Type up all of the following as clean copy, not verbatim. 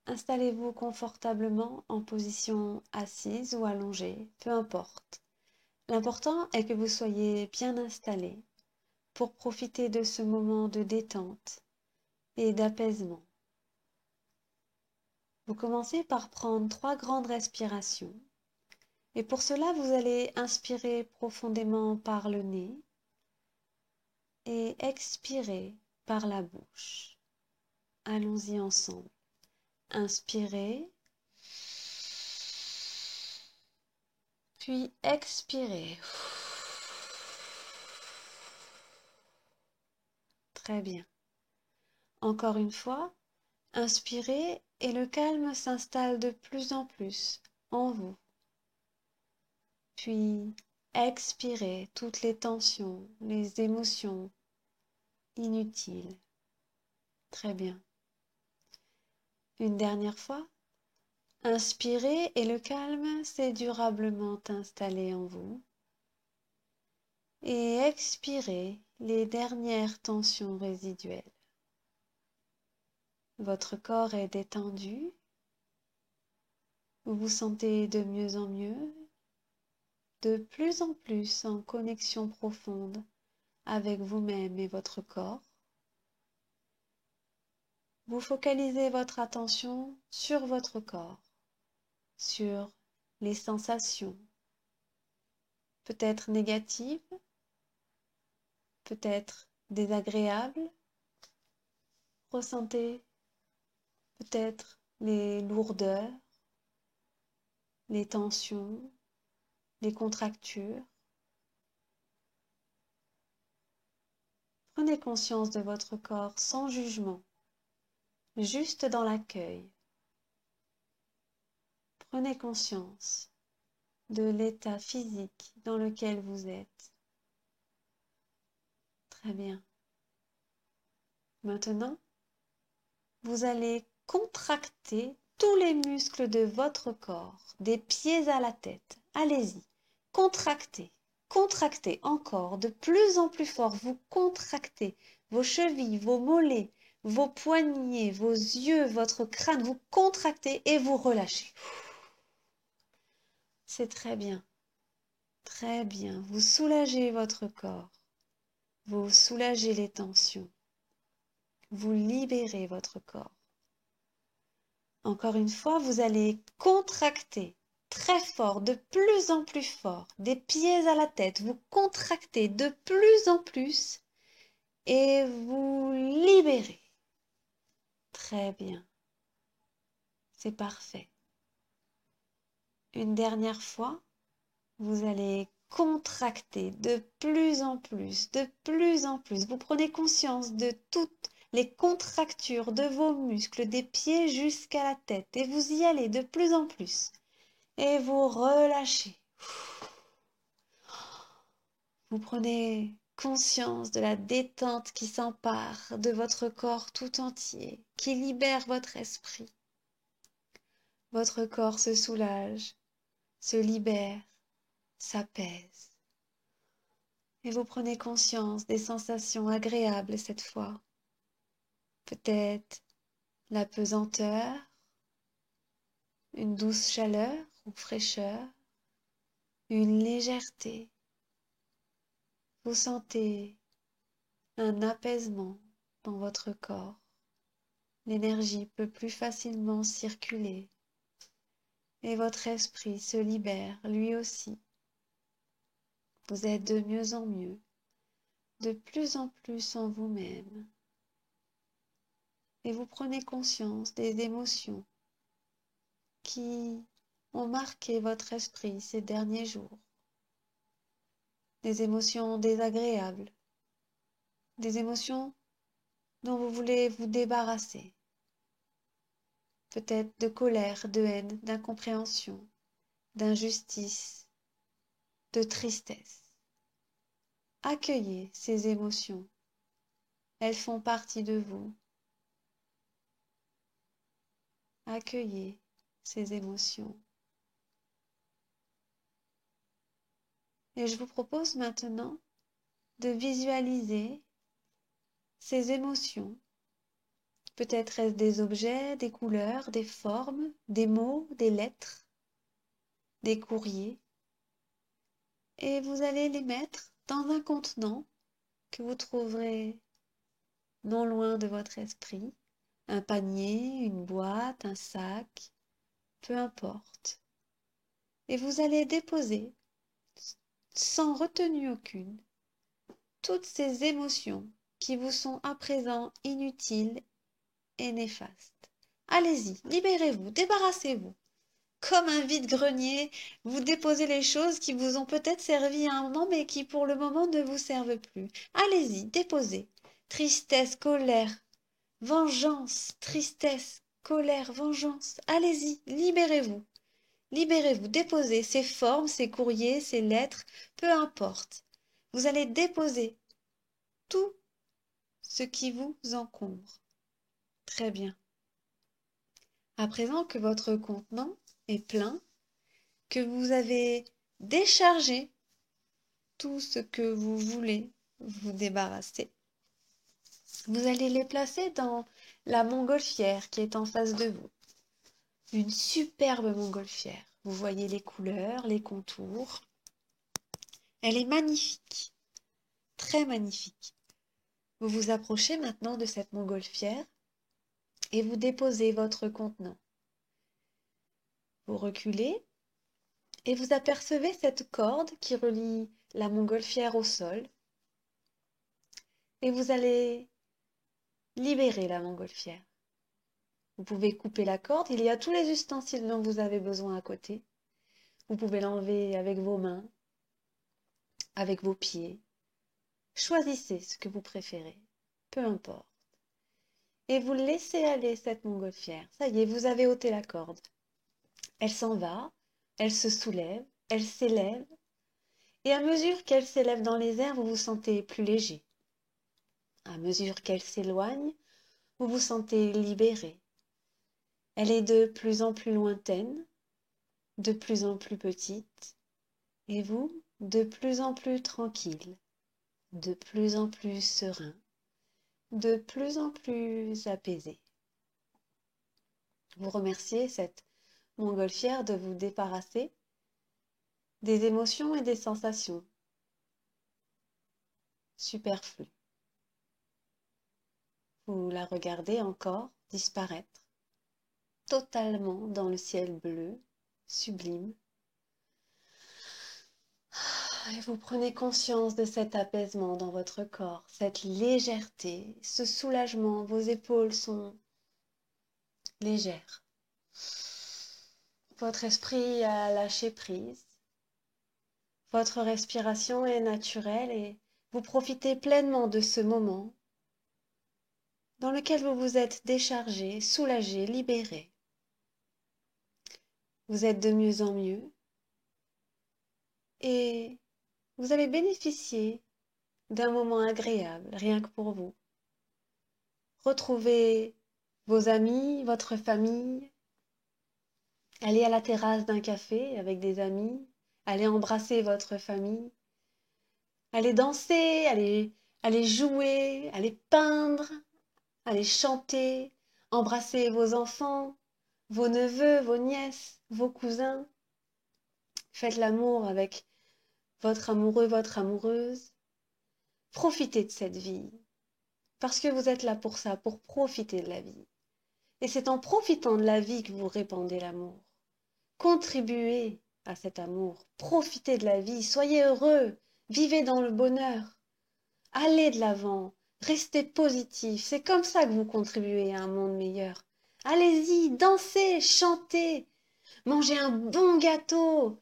Installez-vous confortablement en position assise ou allongée, peu importe. L'important est que vous soyez bien installé pour profiter de ce moment de détente et d'apaisement. Vous commencez par prendre 3 grandes respirations et pour cela vous allez inspirer profondément par le nez et expirer par la bouche. Allons-y ensemble. Inspirez, puis expirez. Très bien. Encore une fois, inspirez et le calme s'installe de plus en plus en vous. Puis expirez toutes les tensions, les émotions inutiles. Très bien. Une dernière fois, inspirez et le calme s'est durablement installé en vous. Et expirez les dernières tensions résiduelles. Votre corps est détendu. Vous vous sentez de mieux en mieux, de plus en plus en connexion profonde avec vous-même et votre corps. Vous focalisez votre attention sur votre corps, sur les sensations, peut-être négatives, peut-être désagréables. Ressentez peut-être les lourdeurs, les tensions, les contractures. Prenez conscience de votre corps sans jugement, juste dans l'accueil. Prenez conscience de l'état physique dans lequel vous êtes. Très bien. Maintenant, vous allez contracter tous les muscles de votre corps, des pieds à la tête. Allez-y, contractez, contractez encore, de plus en plus fort. Vous contractez vos chevilles, vos mollets, vos poignets, vos yeux, votre crâne. Vous contractez et vous relâchez. C'est très bien, très bien. Vous soulagez votre corps, vous soulagez les tensions, vous libérez votre corps. Encore une fois, vous allez contracter très fort, de plus en plus fort, des pieds à la tête. Vous contractez de plus en plus et vous libérez. Très bien. C'est parfait. Une dernière fois, vous allez contracter de plus en plus, de plus en plus. Vous prenez conscience de toutes les contractures de vos muscles, des pieds jusqu'à la tête, et vous y allez de plus en plus. Et vous relâchez. Vous prenez conscience de la détente qui s'empare de votre corps tout entier, qui libère votre esprit. Votre corps se soulage, se libère, s'apaise. Et vous prenez conscience des sensations agréables cette fois. Peut-être la pesanteur, une douce chaleur ou fraîcheur, une légèreté. Vous sentez un apaisement dans votre corps. L'énergie peut plus facilement circuler et votre esprit se libère lui aussi. Vous êtes de mieux en mieux, de plus en plus en vous-même. Et vous prenez conscience des émotions qui ont marqué votre esprit ces derniers jours. Des émotions désagréables, des émotions dont vous voulez vous débarrasser. Peut-être de colère, de haine, d'incompréhension, d'injustice, de tristesse. Accueillez ces émotions. Elles font partie de vous. Accueillez ces émotions. Et je vous propose maintenant de visualiser ces émotions Peut-être est-ce des objets, des couleurs, des formes, des mots, des lettres, des courriers. Et vous allez les mettre dans un contenant que vous trouverez non loin de votre esprit. Un panier, une boîte, un sac, peu importe. Et vous allez déposer, sans retenue aucune, toutes ces émotions qui vous sont à présent inutiles et néfastes. Allez-y, libérez-vous, débarrassez-vous. Comme un vide-grenier, vous déposez les choses qui vous ont peut-être servi à un moment, mais qui pour le moment ne vous servent plus. Allez-y, déposez. Tristesse, colère, vengeance, tristesse, colère, vengeance. Allez-y, libérez-vous. Libérez-vous, déposez ces formes, ces courriers, ces lettres, peu importe. Vous allez déposer tout ce qui vous encombre. Très bien. À présent que votre contenant est plein, que vous avez déchargé tout ce que vous voulez vous débarrasser, vous allez les placer dans la montgolfière qui est en face de vous. Une superbe montgolfière. Vous voyez les couleurs, les contours. Elle est magnifique, très magnifique. Vous vous approchez maintenant de cette montgolfière et vous déposez votre contenant. Vous reculez et vous apercevez cette corde qui relie la montgolfière au sol. Et vous allez libérer la montgolfière. Vous pouvez couper la corde, il y a tous les ustensiles dont vous avez besoin à côté. Vous pouvez l'enlever avec vos mains, avec vos pieds. Choisissez ce que vous préférez, peu importe. Et vous laissez aller cette montgolfière. Ça y est, vous avez ôté la corde. Elle s'en va, elle se soulève, elle s'élève. Et à mesure qu'elle s'élève dans les airs, vous vous sentez plus léger. À mesure qu'elle s'éloigne, vous vous sentez libéré. Elle est de plus en plus lointaine, de plus en plus petite, et vous, de plus en plus tranquille, de plus en plus serein, de plus en plus apaisé. Vous remerciez cette montgolfière de vous débarrasser des émotions et des sensations superflues. Vous la regardez encore disparaître, totalement dans le ciel bleu, sublime. Et vous prenez conscience de cet apaisement dans votre corps, cette légèreté, ce soulagement. Vos épaules sont légères. Votre esprit a lâché prise. Votre respiration est naturelle et vous profitez pleinement de ce moment dans lequel vous vous êtes déchargé, soulagé, libéré. Vous êtes de mieux en mieux et vous allez bénéficier d'un moment agréable, rien que pour vous. Retrouvez vos amis, votre famille, allez à la terrasse d'un café avec des amis, allez embrasser votre famille, allez danser, allez jouer, allez peindre, allez chanter, embrasser vos enfants, vos neveux, vos nièces, vos cousins. Faites l'amour avec votre amoureux, votre amoureuse. Profitez de cette vie, parce que vous êtes là pour ça, pour profiter de la vie. Et c'est en profitant de la vie que vous répandez l'amour. Contribuez à cet amour, profitez de la vie, soyez heureux, vivez dans le bonheur. Allez de l'avant, restez positif, c'est comme ça que vous contribuez à un monde meilleur. Allez-y, dansez, chantez, mangez un bon gâteau.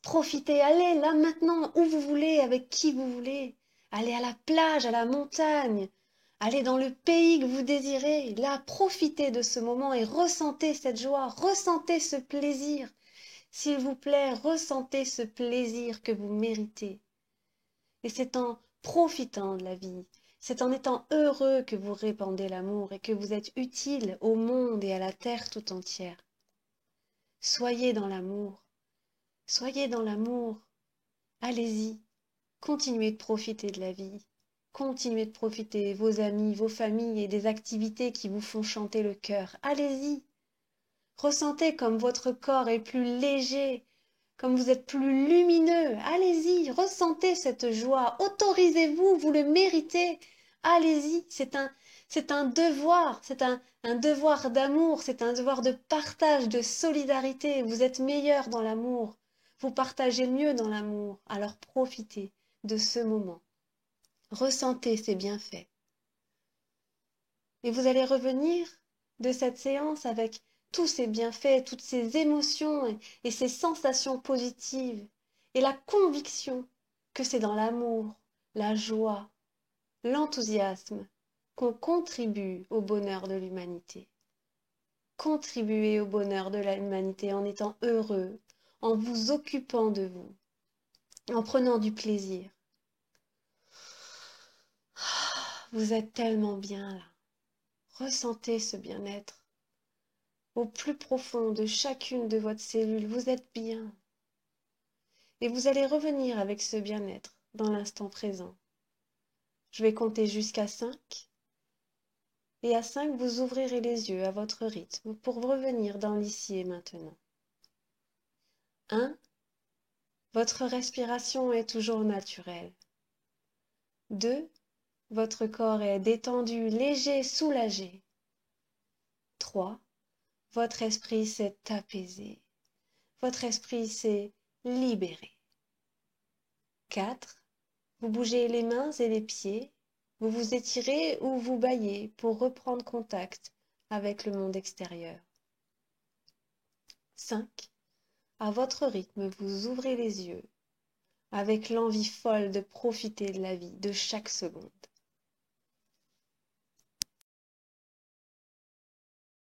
Profitez, allez là maintenant, où vous voulez, avec qui vous voulez. Allez à la plage, à la montagne. Allez dans le pays que vous désirez. Là, profitez de ce moment et ressentez cette joie, ressentez ce plaisir. S'il vous plaît, ressentez ce plaisir que vous méritez. Et c'est en profitant de la vie, c'est en étant heureux que vous répandez l'amour et que vous êtes utile au monde et à la terre tout entière. Soyez dans l'amour. Soyez dans l'amour. Allez-y, continuez de profiter de la vie. Continuez de profiter, vos amis, vos familles et des activités qui vous font chanter le cœur. Allez-y. Ressentez comme votre corps est plus léger, comme vous êtes plus lumineux. Allez-y, ressentez cette joie. Autorisez-vous, vous le méritez. Allez-y, c'est un devoir, un devoir d'amour, c'est un devoir de partage, de solidarité. Vous êtes meilleur dans l'amour. Vous partagez mieux dans l'amour. Alors profitez de ce moment. Ressentez ces bienfaits. Et vous allez revenir de cette séance avec tous ces bienfaits, toutes ces émotions et ces sensations positives, et la conviction que c'est dans l'amour, la joie, l'enthousiasme qu'on contribue au bonheur de l'humanité. Contribuez au bonheur de l'humanité en étant heureux, en vous occupant de vous, en prenant du plaisir. Vous êtes tellement bien là. Ressentez ce bien-être. Au plus profond de chacune de votre cellule, vous êtes bien. Et vous allez revenir avec ce bien-être dans l'instant présent. Je vais compter jusqu'à 5. Et à 5, vous ouvrirez les yeux à votre rythme pour revenir dans l'ici et maintenant. 1. Votre respiration est toujours naturelle. 2. Votre corps est détendu, léger, soulagé. 3. Votre esprit s'est apaisé. Votre esprit s'est libéré. 4. Vous bougez les mains et les pieds, vous vous étirez ou vous bâillez pour reprendre contact avec le monde extérieur. 5. À votre rythme, vous ouvrez les yeux avec l'envie folle de profiter de la vie, de chaque seconde.